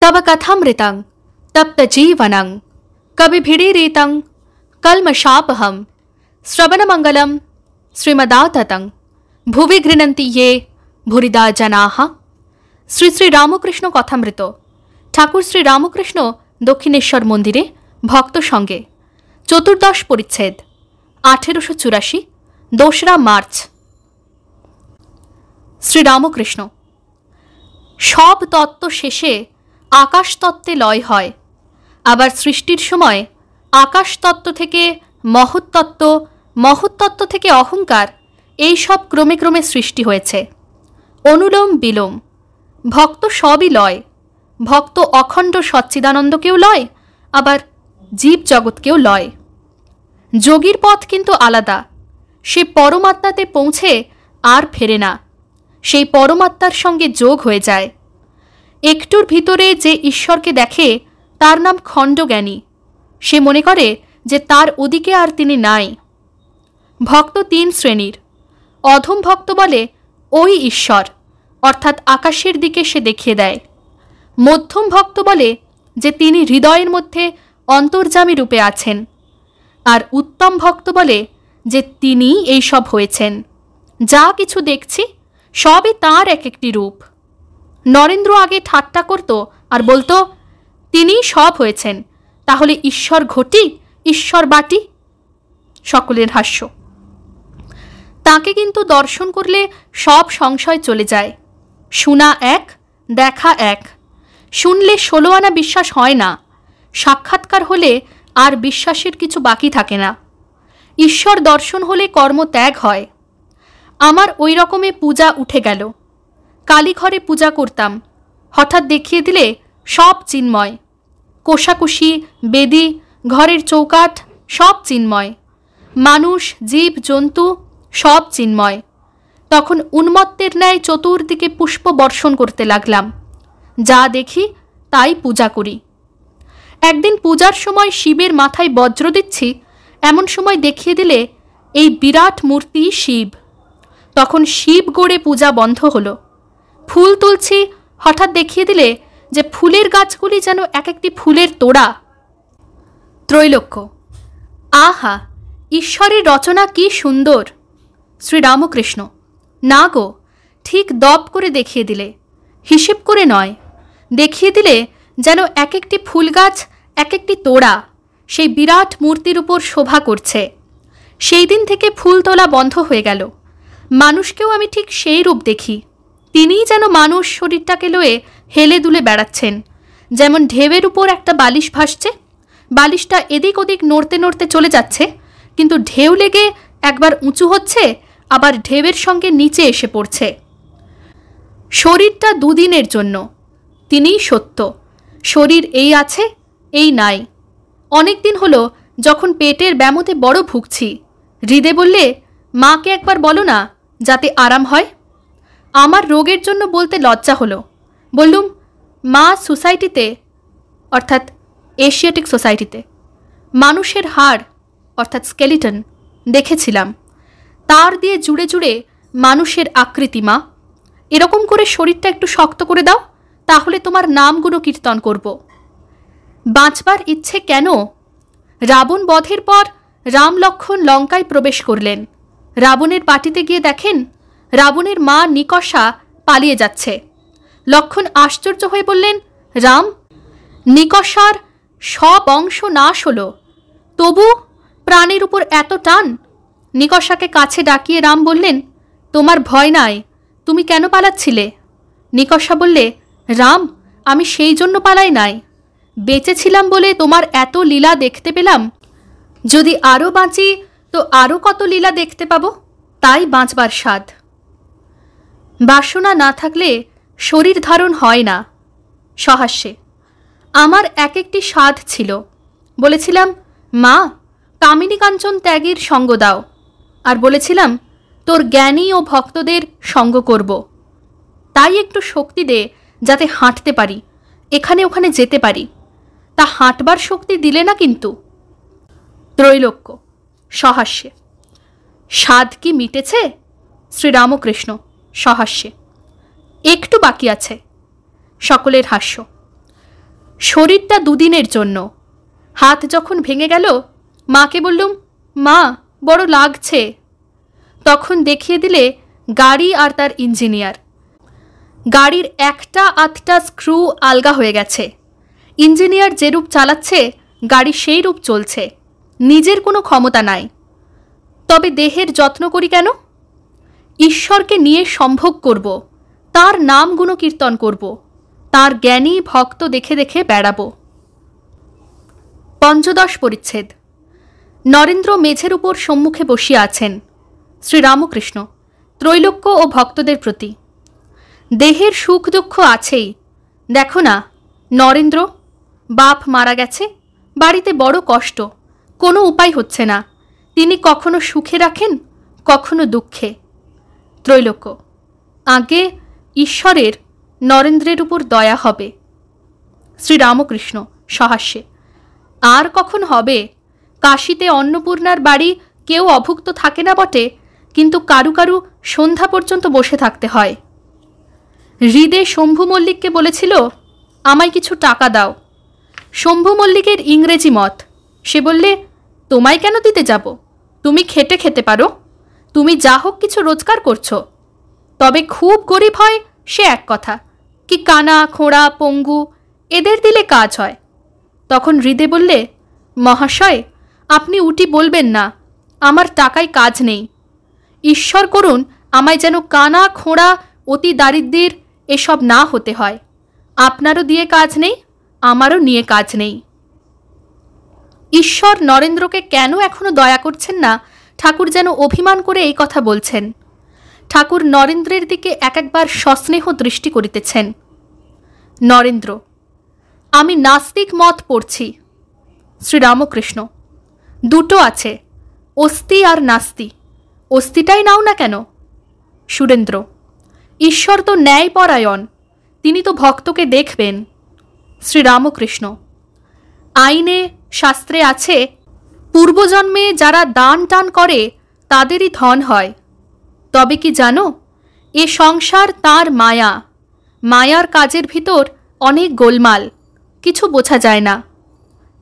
तव कथामृतं तप्तजीवनं कविभिरीरितं कल्मषापहं श्रवणमंगलं श्रीमदाततं भुवि गृह्णन्ति ये भूरिदा जनाः। श्री श्री रामकृष्ण कथामृत ठाकुर श्री रामकृष्ण दक्षिणेश्वर मंदिरे भक्त संगे चतुर्दश परिच्छेद 1884 2रा मार्च। श्री रामकृष्ण सब तत्व शेषे आकाश तत्त्वे लय हय, आबार सृष्टिर समय आकाश तत्व थेके महत् तत्व, महत् तत्व थेके अहंकार, এই সব ক্রমে ক্রমে সৃষ্টি হয়েছে। অনুলোম বিলোম, ভক্ত সবই লয়। ভক্ত অখণ্ড সচ্চিদানন্দকেও লয়, আবার জীব জগৎকেও লয়। যোগীর পথ কিন্তু আলাদা। সে পরমাত্মাতে পৌঁছে আর ফেরে না, সেই পরমাত্মার সঙ্গে যোগ হয়ে যায়। একটুর ভিতরে যে ঈশ্বরকে দেখে তার নাম খণ্ডজ্ঞানী। সে মনে করে যে তার ওদিকে আর তিনি নাই। ভক্ত তিন শ্রেণীর। অধম ভক্ত বলে ওই ঈশ্বর, অর্থাৎ আকাশের দিকে সে দেখিয়ে দেয়। মধ্যম ভক্ত বলে যে তিনি হৃদয়ের মধ্যে অন্তর্যামী রূপে আছেন। আর উত্তম ভক্ত বলে যে তিনি এই সব হয়েছেন, যা কিছু দেখছি সবই তাঁর এক একটি রূপ। নরেন্দ্র আগে ঠাট্টা করত আর বলতো তিনি সব হয়েছেন, তাহলে ঈশ্বর ঘটি, ঈশ্বর বাটি। সকলের হাস্য। তাকে কিন্তু দর্শন করলে সব সংশয় চলে যায়। শোনা এক, দেখা এক। শুনলে 16 আনা বিশ্বাস হয় না, সাক্ষাৎকার হলে আর বিশ্বাসের কিছু বাকি থাকে না। ঈশ্বর দর্শন হলে কর্মত্যাগ হয়। আমার ওই রকমে পূজা উঠে গেল। কালীঘরে পূজা করতাম, হঠাৎ দেখিয়ে দিলে সব চিন্ময়। কোষাকুষি, বেদি, ঘরের চৌকাঠ সব চিন্ময়। মানুষ, জীব, জন্তু সব চিন্ময়। তখন উন্মত্তের ন্যায় চতুর্দিকে পুষ্প বর্ষণ করতে লাগলাম। যা দেখি তাই পূজা করি। একদিন পূজার সময় শিবের মাথায় বজ্র দিচ্ছি, এমন সময় দেখিয়ে দিলে এই বিরাট মূর্তি শিব। তখন শিব গড়ে পূজা বন্ধ হলো। ফুল তুলছি, হঠাৎ দেখিয়ে দিলে যে ফুলের গাছগুলি যেন এক একটি ফুলের তোড়া। ত্রৈলোক্য। আহা, ঈশ্বরের রচনা কি সুন্দর! শ্রী রামকৃষ্ণ: না গো, ঠিক দপ করে দেখিয়ে দিলে, হিসেব করে নয়। দেখিয়ে দিলে যেন এক একটি ফুল গাছ এক একটি তোড়া সেই বিরাট মূর্তির উপর শোভা করছে। সেই দিন থেকে ফুল তোলা বন্ধ হয়ে গেল। মানুষকেও আমি ঠিক সেই রূপ দেখি। তিনিই যেন মানুষ শরীরটাকে লয়ে হেলে দুলে বেড়াচ্ছেন। যেমন ঢেউয়ের উপর একটা বালিশ ভাসছে, বালিশটা এদিক ওদিক নড়তে নড়তে চলে যাচ্ছে, কিন্তু ঢেউ লেগে একবার উঁচু হচ্ছে, আবার ঢেউয়ের সঙ্গে নিচে এসে পড়ছে। শরীরটা দুদিনের জন্য, তিনিই সত্য। শরীর এই আছে, এই নাই। অনেক দিন হলো যখন পেটের ব্যামোতে বড় ভুগছি, হৃদে বললে মাকে একবার বলো না, যাতে আরাম হয়। আমার রোগের জন্য বলতে লজ্জা হলো। বললুম, মা সোসাইটিতে, অর্থাৎ এশিয়াটিক সোসাইটিতে মানুষের হাড় অর্থাৎ স্কেলিটন দেখেছিলাম। তার দিয়ে জুড়ে জুড়ে মানুষের আকৃতি। মা, এরকম করে শরীরটা একটু শক্ত করে দাও, তাহলে তোমার নামগুলো কীর্তন করব। বাঁচবার ইচ্ছে কেন? রাবণ বধের পর রাম লক্ষ্মণ লঙ্কায় প্রবেশ করলেন। রাবণের বাটিতে গিয়ে দেখেন রাবণের মা নিকষা পালিয়ে যাচ্ছে। লক্ষ্মণ আশ্চর্য হয়ে বললেন, রাম, নিকষার সব অংশ নাশ হলো, তবু প্রাণের উপর এত টান। নিকষাকে কাছে ডাকিয়ে রাম বললেন, তোমার ভয় নাই, তুমি কেন পালাচ্ছিলে? নিকষা বললে, রাম, আমি সেই জন্য পালাই নাই, বেঁচেছিলাম বলে তোমার এত লীলা দেখতে পেলাম। যদি আরও বাঁচি তো আরও কত লীলা দেখতে পাবো, তাই বাঁচবার স্বাদ। বাসনা না থাকলে শরীর ধারণ হয় না। সহাস্যে। আমার এক একটি স্বাদ ছিল। বলেছিলাম, মা, কামিনী কাঞ্চন ত্যাগীর সঙ্গ দাও। আর বলেছিলাম, তোর জ্ঞানী ও ভক্তদের সঙ্গ করব। তাই একটু শক্তি দে, যাতে হাঁটতে পারি, এখানে ওখানে যেতে পারি। তা হাঁটবার শক্তি দিলে না কিন্তু। ত্রৈলোক্য। সহাস্যে। স্বাদ কি মিটেছে? শ্রীরামকৃষ্ণ সহাস্যে। একটু বাকি আছে। সকলের হাস্য। শরীরটা দুদিনের জন্য। হাত যখন ভেঙে গেল মাকে বললুম, মা বড় লাগছে। তখন দেখিয়ে দিলে গাড়ি আর তার ইঞ্জিনিয়ার। গাড়ির একটা আধটা স্ক্রু আলগা হয়ে গেছে। ইঞ্জিনিয়ার যেরূপ চালাচ্ছে গাড়ি সেই রূপ চলছে, নিজের কোনো ক্ষমতা নাই। তবে দেহের যত্ন করি কেন? ঈশ্বরকে নিয়ে সম্ভোগ করব, তার নাম গুণকীর্তন করব, তার জ্ঞানী ভক্ত দেখে দেখে বেড়াব। পঞ্চদশ পরিচ্ছেদ। নরেন্দ্র মেঝের উপর সম্মুখে বসিয়া আছেন। শ্রীরামকৃষ্ণ ত্রৈলোক্য ও ভক্তদের প্রতি, দেহের সুখ দুঃখ আছেই। দেখো না নরেন্দ্র, বাপ মারা গেছে, বাড়িতে বড় কষ্ট, কোনো উপায় হচ্ছে না। তিনি কখনো সুখে রাখেন, কখনো দুঃখে। ত্রৈলোক্য, আগে ঈশ্বরের নরেন্দ্রের উপর দয়া হবে। শ্রীরামকৃষ্ণ সহাস্যে, আর কখন হবে? কাশীতে অন্নপূর্ণার বাড়ি কেউ অভুক্ত থাকে না বটে, কিন্তু কারু কারু সন্ধ্যা পর্যন্ত বসে থাকতে হয়। হৃদে শম্ভু মল্লিককে বলেছিল, আমায় কিছু টাকা দাও। শম্ভু মল্লিকের ইংরেজি মত। সে বললে, তোমায় কেন দিতে যাব? তুমি খেটে খেতে পারো, তুমি যা হোক কিছু রোজগার করছো। তবে খুব গরিব হয় সে এক কথা, কি কানা খোঁড়া পঙ্গু এদের দিলে কাজ হয়। তখন হৃদে বললে, মহাশয় আপনি উটি বলবেন না, আমার টাকায় কাজ নেই। ঈশ্বর করুন আমায় যেন কানা খোঁড়া অতি দারিদ্র্যের এসব না হতে হয়। আপনারও দিয়ে কাজ নেই, আমারও নিয়ে কাজ নেই। ঈশ্বর নরেন্দ্রকে কেন এখনো দয়া করছেন না, ঠাকুর যেন অভিমান করে এই কথা বলছেন। ঠাকুর নরেন্দ্রের দিকে এক একবার সস্নেহ দৃষ্টি করিতেছেন। নরেন্দ্র, আমি নাস্তিক মত পড়ছি। শ্রীরামকৃষ্ণ, দুটো আছে, অস্তি আর নাস্তি। অস্তিটাই নাও না কেন? সুরেন্দ্র, ঈশ্বর তো ন্যায়পরায়ণ, তিনি তো ভক্তকে দেখবেন। শ্রীরামকৃষ্ণ, আইনে শাস্ত্রে আছে, পূর্বজন্মে যারা দান টান করে তাদেরই ধন হয়। তবে কি জানো, এ সংসার তার মায়া, মায়ার কাজের ভিতর অনেক গোলমাল, কিছু বোঝা যায় না।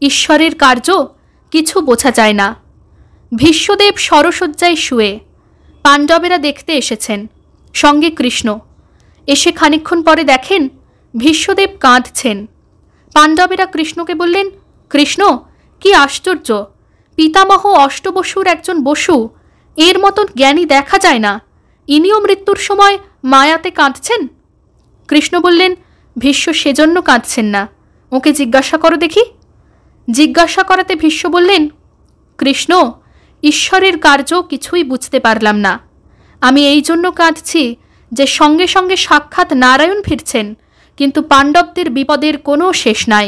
ঈশ্বরের কার্য কিছু বোঝা যায় না। ভীষ্মদেব সরসজ্জায় শুয়ে, পাণ্ডবেরা দেখতে এসেছেন, সঙ্গে কৃষ্ণ। এসে খানিকক্ষণ পরে দেখেন ভীষ্মদেব কাঁদছেন। পাণ্ডবেরা কৃষ্ণকে বললেন, কৃষ্ণ কি আশ্চর্য, পিতামহ অষ্টবসুর একজন বসু, এর মতন জ্ঞানী দেখা যায় না, ইনিও মৃত্যুর সময় মায়াতে কাঁদছেন। কৃষ্ণ বললেন, ভীষ্ম সেজন্য কাঁদছেন না, ওকে জিজ্ঞাসা করো দেখি। জিজ্ঞাসা করাতে ভীষ্ম বললেন, কৃষ্ণ ঈশ্বরের কার্য কিছুই বুঝতে পারলাম না। আমি এই জন্য কাঁদছি যে সঙ্গে সঙ্গে সাক্ষাৎ নারায়ণ ফিরছেন, কিন্তু পাণ্ডবদের বিপদের কোনো শেষ নাই।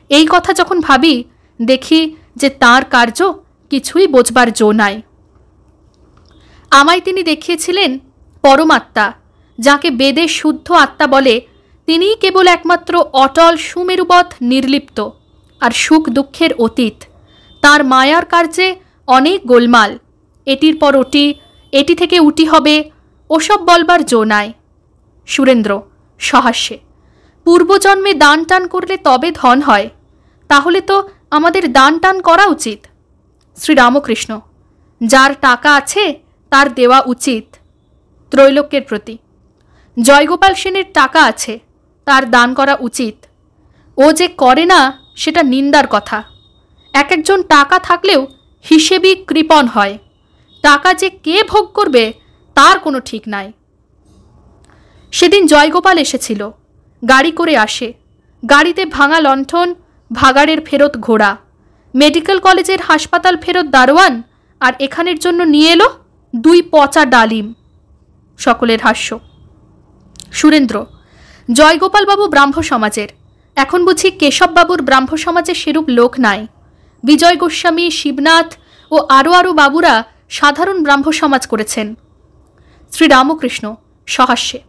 এই কথা যখন ভাবি দেখি যে তাঁর কার্য কিছুই বোঝবার জো নাই। আমায় তিনি দেখিয়েছিলেন পরমাত্মা, যাকে বেদে শুদ্ধ আত্মা বলে, তিনিই কেবল একমাত্র অটল সুমেরুবৎ নির্লিপ্ত আর সুখ দুঃখের অতীত। তার মায়ার কার্যে অনেক গোলমাল, এটির পর ওটি, এটি থেকে উটি হবে, ওসব বলবার জো নাই। সুরেন্দ্র সহাস্যে, পূর্বজন্মে দান টান করলে তবে ধন হয়, তাহলে তো আমাদের দান টান করা উচিত। শ্রীরামকৃষ্ণ, যার টাকা আছে তার দেওয়া উচিত। ত্রৈলোক্যের প্রতি, জয়গোপাল সেনের টাকা আছে, তার দান করা উচিত। ও যে করে না সেটা নিন্দার কথা। এক একজন টাকা থাকলেও হিসেবই কৃপণ হয়, টাকা যে কে ভোগ করবে তার কোনো ঠিক নাই। সেদিন জয়গোপাল এসেছিল, গাড়ি করে আসে, গাড়িতে ভাঙা লণ্ঠন, ভাগাড়ের ফেরত ঘোড়া, মেডিকেল কলেজের হাসপাতাল ফেরত দারোয়ান, আর এখানের জন্য নিয়ে এলো 2 পচা ডালিম। সকলের হাস্য। সুরেন্দ্র, জয়গোপালবাবু ব্রাহ্ম সমাজের, এখন বুঝি কেশববাবুর ব্রাহ্ম সমাজে সেরূপ লোক নাই। বিজয় গোস্বামী, শিবনাথ ও আরও বাবুরা সাধারণ ব্রাহ্ম সমাজ করেছেন। শ্রীরামকৃষ্ণ সহাস্যে,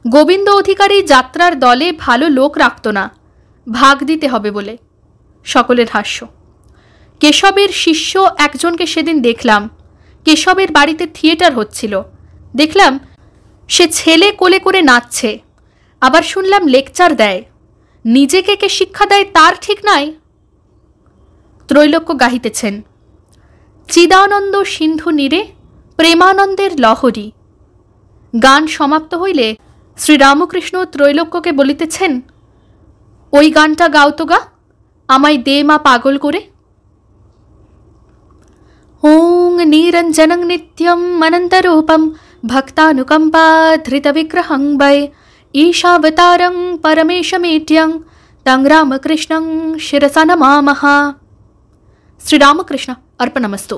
গোবিন্দ অধিকারী যাত্রার দলে ভালো লোক রাখত না, ভাগ দিতে হবে বলে। সকলের হাস্য। কেশবের শিষ্য একজনকে সেদিন দেখলাম, কেশবের বাড়িতে থিয়েটার হচ্ছিল, দেখলাম সে ছেলে কোলে করে নাচছে, আবার শুনলাম লেকচার দেয়। নিজেকে কে শিক্ষা দেয় তার ঠিক নাই। ত্রৈলোক্য গাহিতেছেন, চিদানন্দ সিন্ধু নীরে প্রেমানন্দের লহরী। গান সমাপ্ত হইলে শ্রীরামকৃষ্ণ ত্রৈলোক্যকে বলিতেছেন, ওই গানটা গাও তো গা, আমায় দে মা পাগল করে। ওং নিরঞ্জনং নিত্যম অনন্তরূপম ভক্তানুকম্পা ধৃত বিগ্রহং বৈ ঈশাবতারং পরমেশমেত্যং তং রামকৃষ্ণং শিরসা নমামঃ। শ্রীরামকৃষ্ণ अर्पणमस्तु।